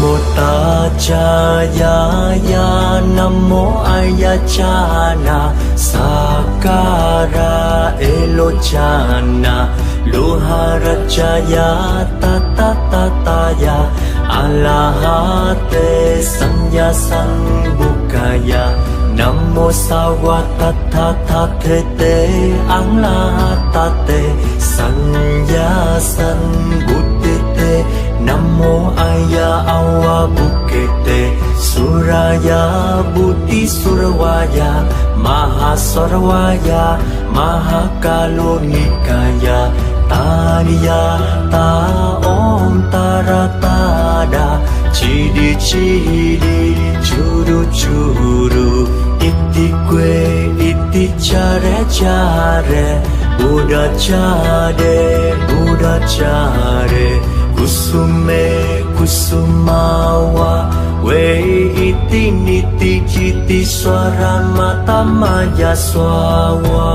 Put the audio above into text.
Namo Tajaya Namo Ayachana Sakara Elochana Loharajaya Tatatataya Alahate Sanya Sambukaya Namo Sawatatate Anglatate Sanya Sanbudite Namo Aya Awa Bukete Suraya Buddhi Surawaya Mahasarawaya Mahakalonikaya Tariya Ta Om Taratada Chidi Chidi Churu Churu Iti Kwe Iti Chare Chare Buddha Chare Buddha Chare Kusume Kusumawa We iti niti jiti swara mata maya swawa